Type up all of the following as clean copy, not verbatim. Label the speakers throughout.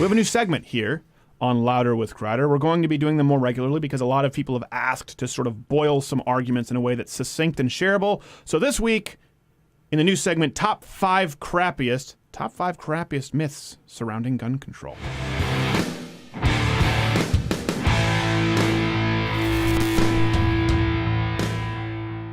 Speaker 1: have a new segment here on Louder with Crowder. We're going to be doing them more regularly because a lot of people have asked to sort of boil some arguments in a way that's succinct and shareable. So this week, in the new segment, top five crappiest myths surrounding gun control.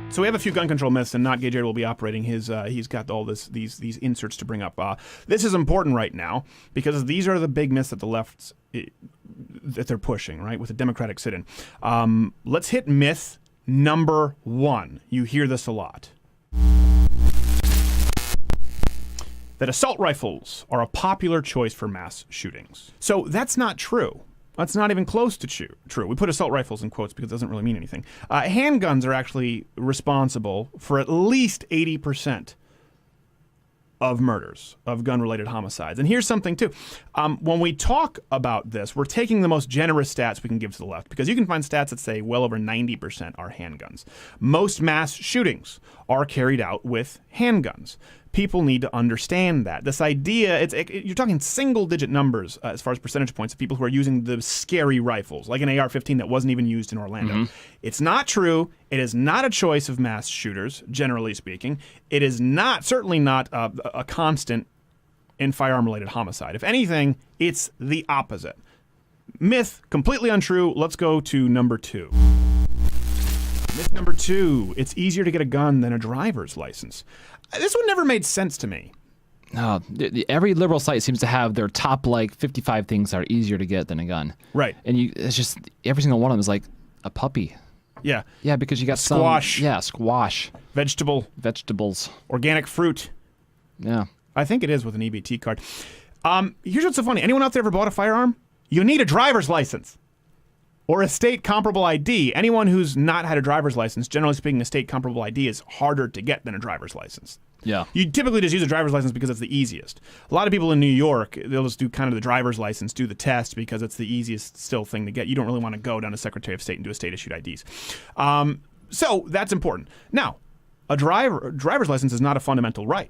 Speaker 1: So we have a few gun control myths, and Not Gay Jared will be operating his. He's got all these inserts to bring up. This is important right now because these are the big myths that the left's that they're pushing, right, with the Democratic sit-in. Let's hit myth number 1. You hear this a lot. That assault rifles are a popular choice for mass shootings. So that's not true. That's not even close to true. We put assault rifles in quotes because it doesn't really mean anything. Handguns are actually responsible for at least 80% of murders, of gun-related homicides. And here's something, too. When we talk about this, we're taking the most generous stats we can give to the left, because you can find stats that say well over 90% are handguns. Most mass shootings are carried out with handguns. People need to understand that. This idea, you're talking single-digit numbers as far as percentage points of people who are using the scary rifles, like an AR-15 that wasn't even used in Orlando. Mm-hmm. It's not true. It is not a choice of mass shooters, generally speaking. It is certainly not a constant in firearm-related homicide. If anything, it's the opposite. Myth, completely untrue. Let's go to number 2. Myth number 2, it's easier to get a gun than a driver's license. This one never made sense to me.
Speaker 2: No, every liberal site seems to have their top 55 things that are easier to get than a gun. Right. And it's just every single one of them is like a puppy.
Speaker 1: Yeah.
Speaker 2: Yeah, because you got
Speaker 1: squash.
Speaker 2: Squash. Vegetables.
Speaker 1: Organic fruit.
Speaker 2: Yeah.
Speaker 1: I think it is with an EBT card. Here's what's so funny. Anyone out there ever bought a firearm? You need a driver's license. Or a state comparable ID. Anyone who's not had a driver's license, generally speaking, a state comparable ID is harder to get than a driver's license.
Speaker 2: Yeah.
Speaker 1: You typically just use a driver's license because it's the easiest. A lot of people in New York, they'll just do kind of the driver's license, do the test because it's the easiest still thing to get. You don't really want to go down to Secretary of State and do a state-issued IDs. So that's important. Now, a driver's license is not a fundamental right.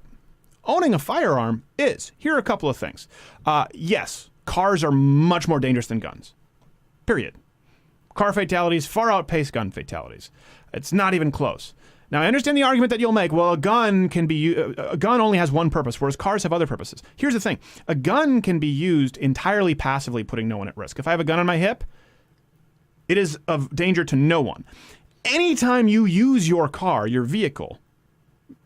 Speaker 1: Owning a firearm is. Here are a couple of things. Yes, cars are much more dangerous than guns. Period. Car fatalities far outpace gun fatalities. It's not even close. Now, I understand the argument that you'll make. Well, a gun only has one purpose, whereas cars have other purposes. Here's the thing. A gun can be used entirely passively, putting no one at risk. If I have a gun on my hip, it is of danger to no one. Anytime you use your car, your vehicle,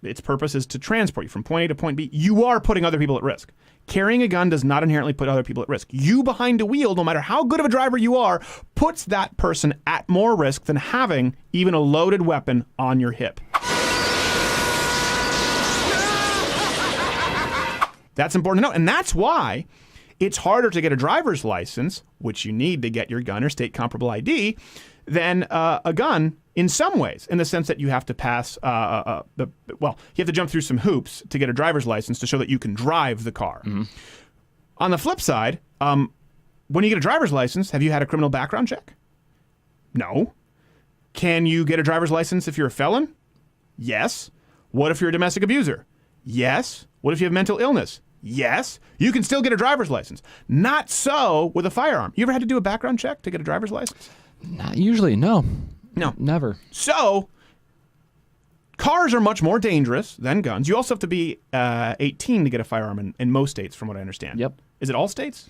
Speaker 1: its purpose is to transport you from point A to point B, you are putting other people at risk. Carrying a gun does not inherently put other people at risk. You behind a wheel, no matter how good of a driver you are, puts that person at more risk than having even a loaded weapon on your hip. That's important to know. And that's why it's harder to get a driver's license, which you need to get your gun or state comparable ID, than a gun in some ways, in the sense that you have to pass, you have to jump through some hoops to get a driver's license to show that you can drive the car. Mm-hmm. On the flip side, when you get a driver's license, have you had a criminal background check? No. Can you get a driver's license if you're a felon? Yes. What if you're a domestic abuser? Yes. What if you have mental illness? Yes. You can still get a driver's license. Not so with a firearm. You ever had to do a background check to get a driver's license?
Speaker 2: Not usually, no.
Speaker 1: No.
Speaker 2: Never.
Speaker 1: So, cars are much more dangerous than guns. You also have to be 18 to get a firearm in most states, from what I understand.
Speaker 2: Yep.
Speaker 1: Is it all states?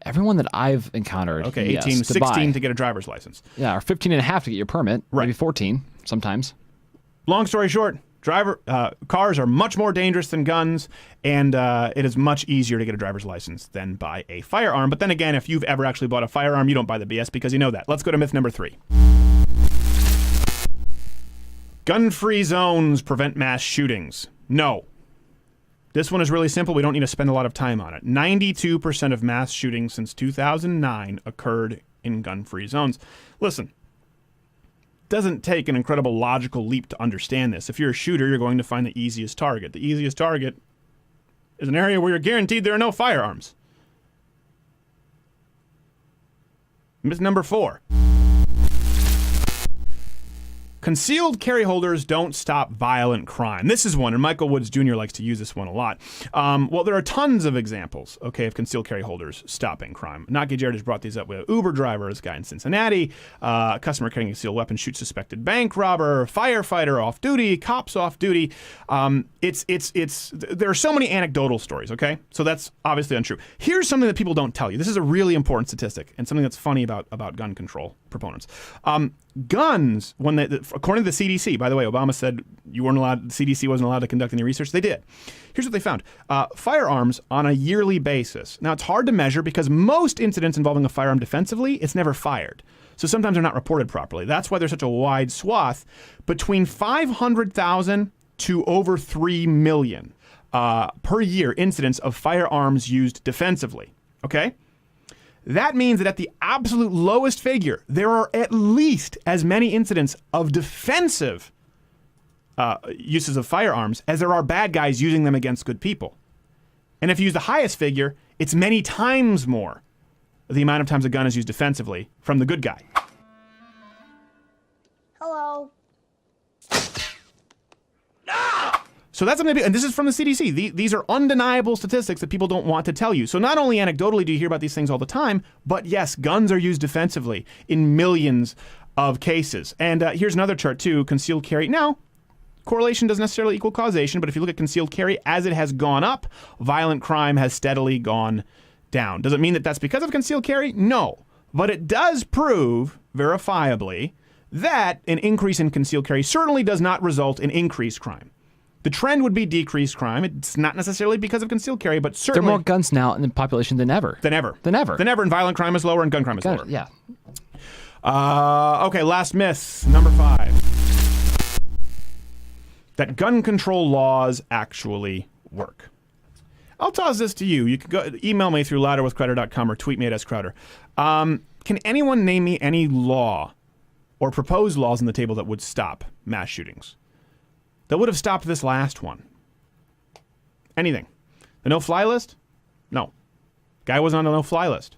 Speaker 2: Everyone that I've encountered.
Speaker 1: Okay, 18,
Speaker 2: yes,
Speaker 1: 16 to get a driver's license.
Speaker 2: Yeah, or 15 and a half to get your permit.
Speaker 1: Right.
Speaker 2: Maybe 14 sometimes.
Speaker 1: Long story short, cars are much more dangerous than guns, and it is much easier to get a driver's license than buy a firearm. But then again, if you've ever actually bought a firearm, you don't buy the BS because you know that. Let's go to myth number 3. Gun-free zones prevent mass shootings. No. This one is really simple. We don't need to spend a lot of time on it. 92% of mass shootings since 2009 occurred in gun-free zones. Listen. Doesn't take an incredible logical leap to understand this. If you're a shooter, you're going to find the easiest target. The easiest target is an area where you're guaranteed there are no firearms. Myth number 4. Concealed carry holders don't stop violent crime. This is one, and Michael Woods Jr. likes to use this one a lot. Well, there are tons of examples, okay, of concealed carry holders stopping crime. Naki Jared has brought these up with Uber drivers, guy in Cincinnati, customer carrying a concealed weapon shoots suspected bank robber, firefighter off duty, cops off duty. There are so many anecdotal stories, okay? So that's obviously untrue. Here's something that people don't tell you. This is a really important statistic and something that's funny about gun control proponents. Guns, according to the CDC, by the way, Obama said the CDC wasn't allowed to conduct any research. They did. Here's what they found. Firearms on a yearly basis. Now, it's hard to measure because most incidents involving a firearm defensively, it's never fired. So sometimes they're not reported properly. That's why there's such a wide swath. Between 500,000 to over 3 million per year incidents of firearms used defensively. Okay? That means that at the absolute lowest figure, there are at least as many incidents of defensive uses of firearms as there are bad guys using them against good people. And if you use the highest figure, it's many times more the amount of times a gun is used defensively from the good guy.
Speaker 3: Hello.
Speaker 1: So that's something, and this is from the CDC. These are undeniable statistics that people don't want to tell you. So not only anecdotally do you hear about these things all the time, but yes, guns are used defensively in millions of cases. And here's another chart too, concealed carry. Now, correlation doesn't necessarily equal causation, but if you look at concealed carry, as it has gone up, violent crime has steadily gone down. Does it mean that that's because of concealed carry? No. But it does prove, verifiably, that an increase in concealed carry certainly does not result in increased crime. The trend would be decreased crime. It's not necessarily because of concealed carry, but certainly...
Speaker 2: There are more guns now in the population than ever.
Speaker 1: And violent crime is lower and gun crime is lower.
Speaker 2: Yeah.
Speaker 1: Okay, last myth, number 5. That gun control laws actually work. I'll toss this to you. You can go email me through louderwithcrowder.com or tweet me at scrowder. Can anyone name me any law or proposed laws on the table that would stop mass shootings? That would have stopped this last one. Anything. The no-fly list? No. Guy wasn't on the no-fly list.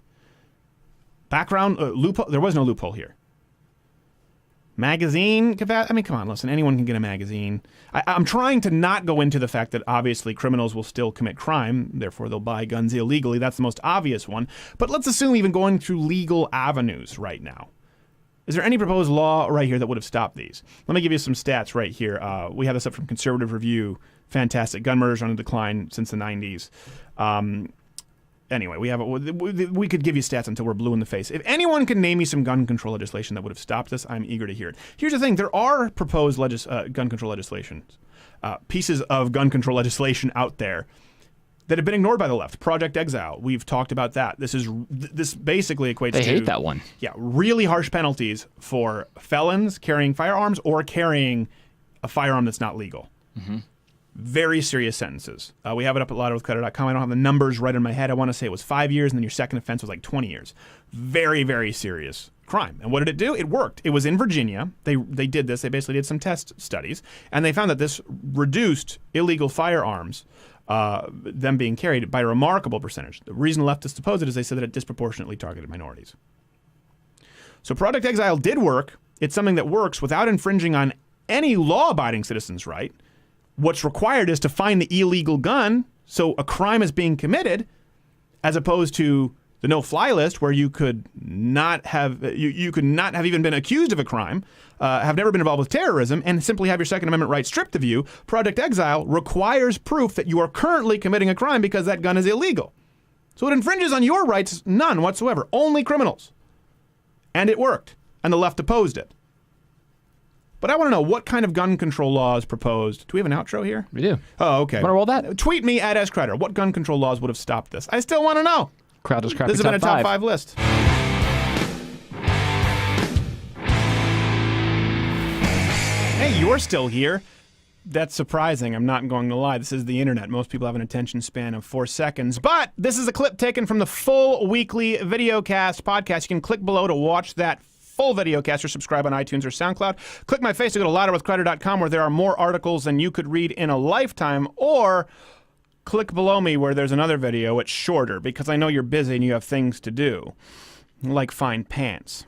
Speaker 1: Background loophole? There was no loophole here. Magazine? I mean, come on, listen. Anyone can get a magazine. I'm trying to not go into the fact that obviously criminals will still commit crime, therefore they'll buy guns illegally. That's the most obvious one. But let's assume even going through legal avenues right now. Is there any proposed law right here that would have stopped these? Let me give you some stats right here. We have this up from Conservative Review. Fantastic. Gun murders are on a decline since the 90s. Anyway, we could give you stats until we're blue in the face. If anyone can name me some gun control legislation that would have stopped this, I'm eager to hear it. Here's the thing. There are proposed gun control legislations, pieces of gun control legislation out there that have been ignored by the left. Project Exile, we've talked about that. This basically equates to...
Speaker 2: They hate that one.
Speaker 1: Yeah, really harsh penalties for felons carrying firearms or carrying a firearm that's not legal. Mm-hmm. Very serious sentences. We have it up at louderwithcrowder.com. I don't have the numbers right in my head. I want to say it was 5 years, and then your second offense was like 20 years. Very, very serious crime. And what did it do? It worked. It was in Virginia. They did this. They basically did some test studies, and they found that this reduced illegal firearms, them being carried, by a remarkable percentage. The reason leftists oppose it is they said that it disproportionately targeted minorities. So Project Exile did work. It's something that works without infringing on any law-abiding citizen's right. What's required is to find the illegal gun, so a crime is being committed, as opposed to the no-fly list, where you could not have even been accused of a crime, have never been involved with terrorism, and simply have your Second Amendment rights stripped of you. Project Exile requires proof that you are currently committing a crime because that gun is illegal. So it infringes on your rights, none whatsoever, only criminals. And it worked, and the left opposed it. But I want to know, what kind of gun control laws proposed? Do we have an outro here?
Speaker 2: We do.
Speaker 1: Oh, okay.
Speaker 2: Want to roll that?
Speaker 1: Tweet me at @scrowder. What gun control laws would have stopped this? I still want to know.
Speaker 2: Crowder's Crappy
Speaker 1: This has been a top 5 list. Hey, you're still here. That's surprising. I'm not going to lie. This is the internet. Most people have an attention span of 4 seconds. But this is a clip taken from the full weekly videocast podcast. You can click below to watch that full videocast or subscribe on iTunes or SoundCloud. Click my face to go to louderwithcrowder.com, where there are more articles than you could read in a lifetime, or click below me where there's another video. It's shorter because I know you're busy and you have things to do, like find pants.